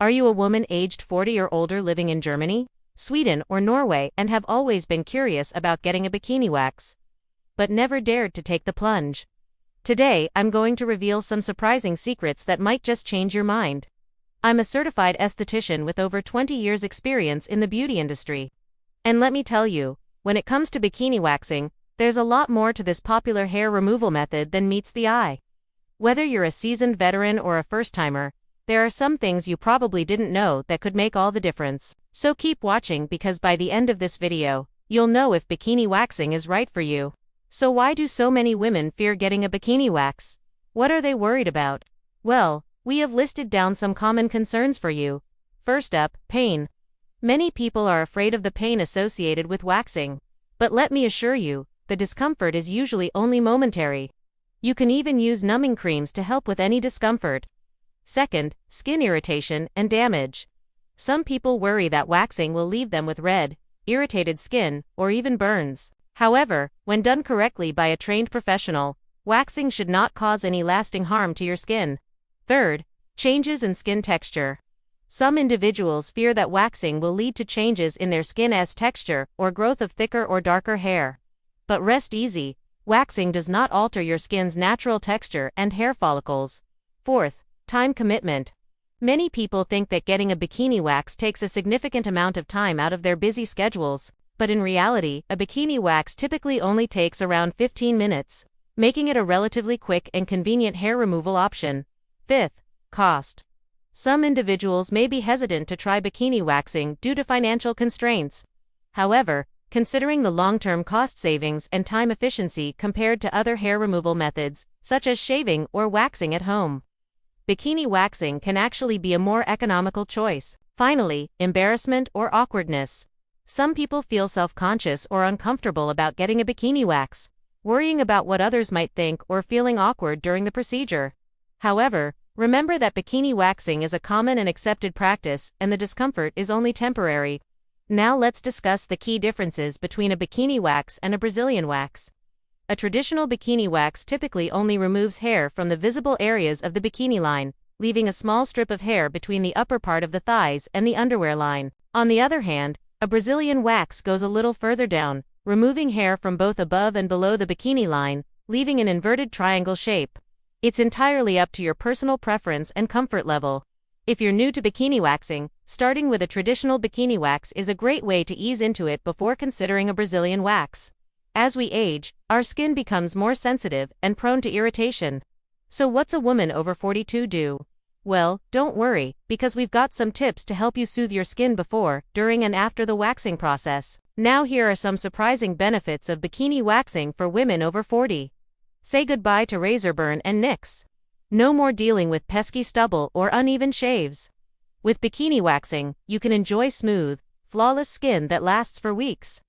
Are you a woman aged 40 or older living in Germany, Sweden, or Norway and have always been curious about getting a bikini wax, but never dared to take the plunge? Today, I'm going to reveal some surprising secrets that might just change your mind. I'm a certified esthetician with over 20 years' experience in the beauty industry. And let me tell you, when it comes to bikini waxing, there's a lot more to this popular hair removal method than meets the eye. Whether you're a seasoned veteran or a first-timer, there are some things you probably didn't know that could make all the difference. So keep watching because by the end of this video, you'll know if bikini waxing is right for you. So why do so many women fear getting a bikini wax? What are they worried about? Well, we have listed down some common concerns for you. First up, pain. Many people are afraid of the pain associated with waxing. But let me assure you, the discomfort is usually only momentary. You can even use numbing creams to help with any discomfort. Second, skin irritation and damage. Some people worry that waxing will leave them with red, irritated skin, or even burns. However, when done correctly by a trained professional, waxing should not cause any lasting harm to your skin. Third, changes in skin texture. Some individuals fear that waxing will lead to changes in their skin's texture or growth of thicker or darker hair. But rest easy, waxing does not alter your skin's natural texture and hair follicles. Fourth, time commitment. Many people think that getting a bikini wax takes a significant amount of time out of their busy schedules, but in reality, a bikini wax typically only takes around 15 minutes, making it a relatively quick and convenient hair removal option. Fifth, cost. Some individuals may be hesitant to try bikini waxing due to financial constraints. However, considering the long-term cost savings and time efficiency compared to other hair removal methods, such as shaving or waxing at home, bikini waxing can actually be a more economical choice. Finally, embarrassment or awkwardness. Some people feel self-conscious or uncomfortable about getting a bikini wax, worrying about what others might think or feeling awkward during the procedure. However, remember that bikini waxing is a common and accepted practice and the discomfort is only temporary. Now let's discuss the key differences between a bikini wax and a Brazilian wax. A traditional bikini wax typically only removes hair from the visible areas of the bikini line, leaving a small strip of hair between the upper part of the thighs and the underwear line. On the other hand, a Brazilian wax goes a little further down, removing hair from both above and below the bikini line, leaving an inverted triangle shape. It's entirely up to your personal preference and comfort level. If you're new to bikini waxing, starting with a traditional bikini wax is a great way to ease into it before considering a Brazilian wax. As we age, our skin becomes more sensitive and prone to irritation. So what's a woman over 42 do? Well, don't worry, because we've got some tips to help you soothe your skin before, during and after the waxing process. Now here are some surprising benefits of bikini waxing for women over 40. Say goodbye to razor burn and nicks. No more dealing with pesky stubble or uneven shaves. With bikini waxing, you can enjoy smooth, flawless skin that lasts for weeks.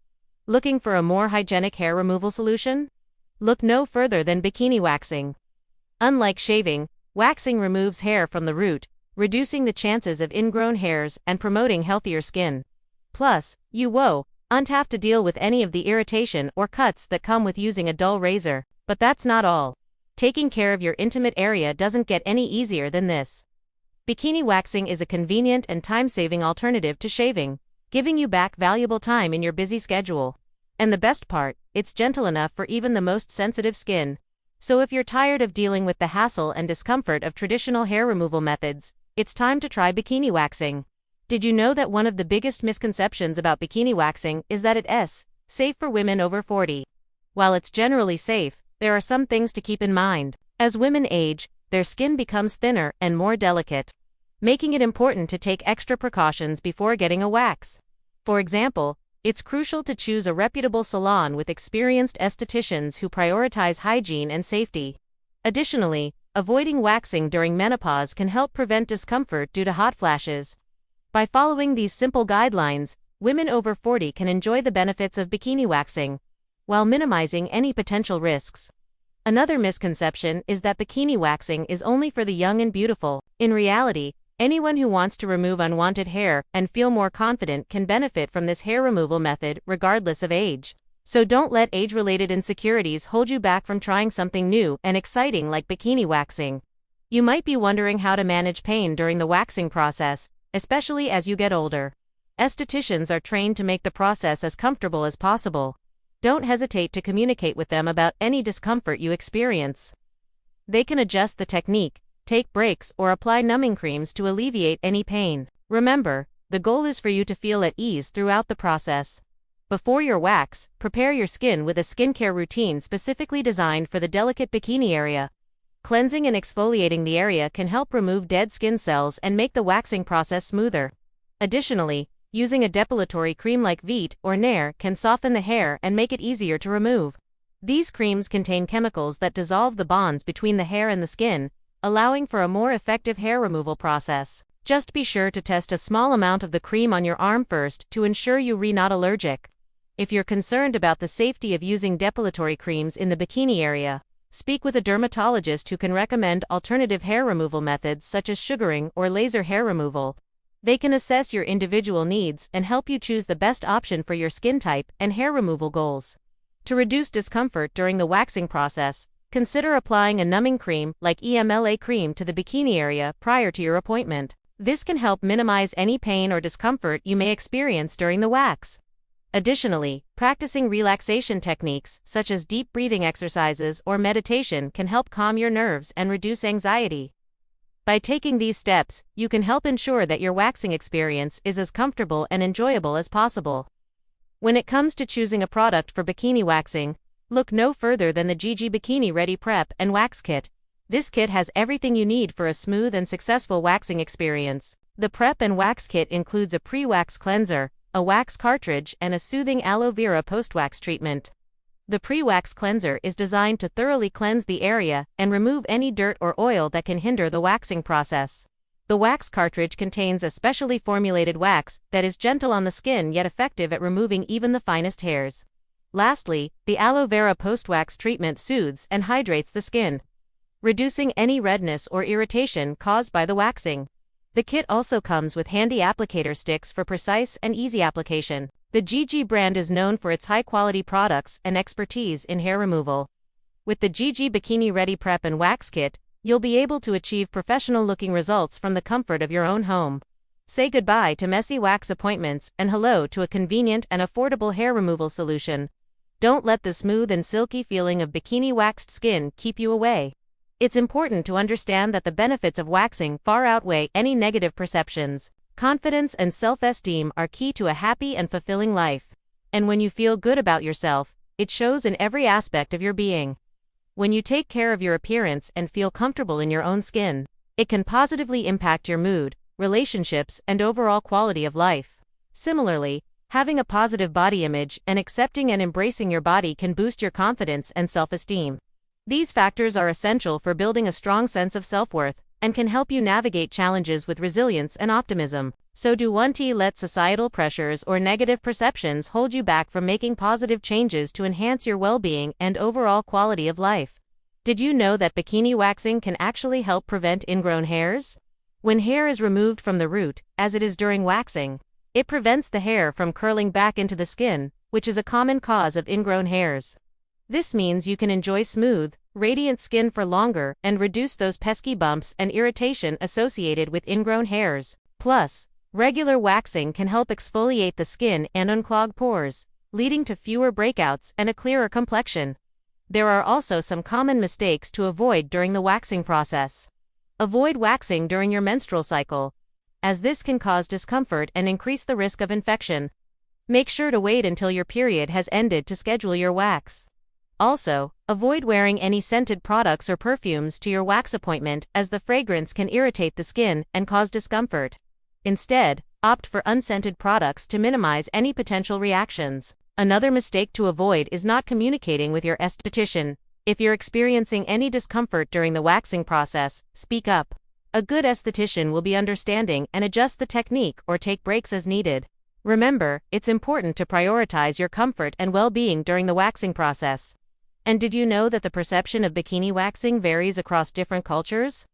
Looking for a more hygienic hair removal solution? Look no further than bikini waxing. Unlike shaving, waxing removes hair from the root, reducing the chances of ingrown hairs and promoting healthier skin. Plus, you won't have to deal with any of the irritation or cuts that come with using a dull razor. But that's not all. Taking care of your intimate area doesn't get any easier than this. Bikini waxing is a convenient and time-saving alternative to shaving, giving you back valuable time in your busy schedule. And the best part, it's gentle enough for even the most sensitive skin. So if you're tired of dealing with the hassle and discomfort of traditional hair removal methods, it's time to try bikini waxing. Did you know that one of the biggest misconceptions about bikini waxing is that it's safe for women over 40? While it's generally safe, there are some things to keep in mind. As women age, their skin becomes thinner and more delicate, making it important to take extra precautions before getting a wax. For example, it's crucial to choose a reputable salon with experienced estheticians who prioritize hygiene and safety. Additionally, avoiding waxing during menopause can help prevent discomfort due to hot flashes. By following these simple guidelines, women over 40 can enjoy the benefits of bikini waxing, while minimizing any potential risks. Another misconception is that bikini waxing is only for the young and beautiful. In reality, anyone who wants to remove unwanted hair and feel more confident can benefit from this hair removal method regardless of age. So don't let age-related insecurities hold you back from trying something new and exciting like bikini waxing. You might be wondering how to manage pain during the waxing process, especially as you get older. Estheticians are trained to make the process as comfortable as possible. Don't hesitate to communicate with them about any discomfort you experience. They can adjust the technique, take breaks, or apply numbing creams to alleviate any pain. Remember, the goal is for you to feel at ease throughout the process. Before your wax, prepare your skin with a skincare routine specifically designed for the delicate bikini area. Cleansing and exfoliating the area can help remove dead skin cells and make the waxing process smoother. Additionally, using a depilatory cream like Veet or Nair can soften the hair and make it easier to remove. These creams contain chemicals that dissolve the bonds between the hair and the skin, allowing for a more effective hair removal process. Just be sure to test a small amount of the cream on your arm first to ensure you're not allergic. If you're concerned about the safety of using depilatory creams in the bikini area, speak with a dermatologist who can recommend alternative hair removal methods such as sugaring or laser hair removal. They can assess your individual needs and help you choose the best option for your skin type and hair removal goals. To reduce discomfort during the waxing process, consider applying a numbing cream like EMLA cream to the bikini area prior to your appointment. This can help minimize any pain or discomfort you may experience during the wax. Additionally, practicing relaxation techniques such as deep breathing exercises or meditation can help calm your nerves and reduce anxiety. By taking these steps, you can help ensure that your waxing experience is as comfortable and enjoyable as possible. When it comes to choosing a product for bikini waxing, look no further than the GG Bikini Ready Prep and Wax Kit. This kit has everything you need for a smooth and successful waxing experience. The Prep and Wax Kit includes a pre-wax cleanser, a wax cartridge, and a soothing aloe vera post-wax treatment. The pre-wax cleanser is designed to thoroughly cleanse the area and remove any dirt or oil that can hinder the waxing process. The wax cartridge contains a specially formulated wax that is gentle on the skin yet effective at removing even the finest hairs. Lastly, the aloe vera post-wax treatment soothes and hydrates the skin, reducing any redness or irritation caused by the waxing. The kit also comes with handy applicator sticks for precise and easy application. The GG brand is known for its high-quality products and expertise in hair removal. With the GG Bikini Ready Prep and Wax Kit, you'll be able to achieve professional-looking results from the comfort of your own home. Say goodbye to messy wax appointments and hello to a convenient and affordable hair removal solution. Don't let the smooth and silky feeling of bikini waxed skin keep you away. It's important to understand that the benefits of waxing far outweigh any negative perceptions. Confidence and self-esteem are key to a happy and fulfilling life. And when you feel good about yourself, it shows in every aspect of your being. When you take care of your appearance and feel comfortable in your own skin, it can positively impact your mood, relationships, and overall quality of life. Similarly, having a positive body image and accepting and embracing your body can boost your confidence and self-esteem. These factors are essential for building a strong sense of self-worth and can help you navigate challenges with resilience and optimism. So don't let societal pressures or negative perceptions hold you back from making positive changes to enhance your well-being and overall quality of life. Did you know that bikini waxing can actually help prevent ingrown hairs? When hair is removed from the root, as it is during waxing, it prevents the hair from curling back into the skin, which is a common cause of ingrown hairs. This means you can enjoy smooth, radiant skin for longer and reduce those pesky bumps and irritation associated with ingrown hairs. Plus, regular waxing can help exfoliate the skin and unclog pores, leading to fewer breakouts and a clearer complexion. There are also some common mistakes to avoid during the waxing process. Avoid waxing during your menstrual cycle, as this can cause discomfort and increase the risk of infection. Make sure to wait until your period has ended to schedule your wax. Also, avoid wearing any scented products or perfumes to your wax appointment, as the fragrance can irritate the skin and cause discomfort. Instead, opt for unscented products to minimize any potential reactions. Another mistake to avoid is not communicating with your esthetician. If you're experiencing any discomfort during the waxing process, speak up. A good esthetician will be understanding and adjust the technique or take breaks as needed. Remember, it's important to prioritize your comfort and well-being during the waxing process. And did you know that the perception of bikini waxing varies across different cultures?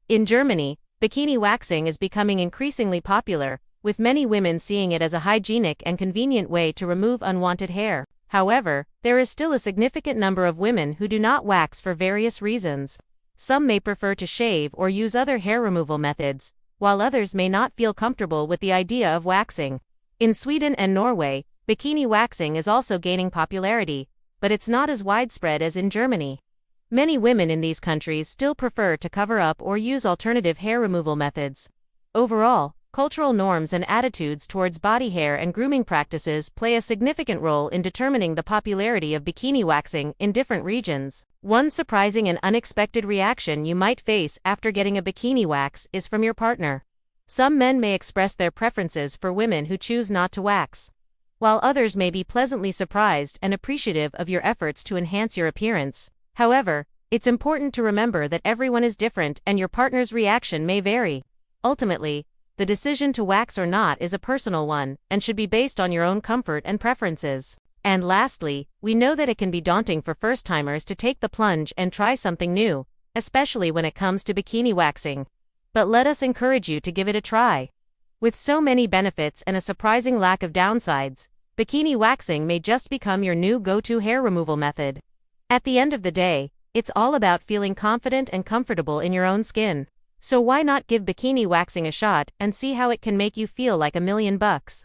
In Germany, bikini waxing is becoming increasingly popular, with many women seeing it as a hygienic and convenient way to remove unwanted hair. However, there is still a significant number of women who do not wax for various reasons. Some may prefer to shave or use other hair removal methods, while others may not feel comfortable with the idea of waxing. In Sweden and Norway, bikini waxing is also gaining popularity, but it's not as widespread as in Germany. Many women in these countries still prefer to cover up or use alternative hair removal methods. Overall, cultural norms and attitudes towards body hair and grooming practices play a significant role in determining the popularity of bikini waxing in different regions. One surprising and unexpected reaction you might face after getting a bikini wax is from your partner. Some men may express their preferences for women who choose not to wax, while others may be pleasantly surprised and appreciative of your efforts to enhance your appearance. However, it's important to remember that everyone is different and your partner's reaction may vary. Ultimately, the decision to wax or not is a personal one and should be based on your own comfort and preferences. And lastly, we know that it can be daunting for first-timers to take the plunge and try something new, especially when it comes to bikini waxing. But let us encourage you to give it a try. With so many benefits and a surprising lack of downsides, bikini waxing may just become your new go-to hair removal method. At the end of the day, it's all about feeling confident and comfortable in your own skin. So why not give bikini waxing a shot and see how it can make you feel like $1,000,000?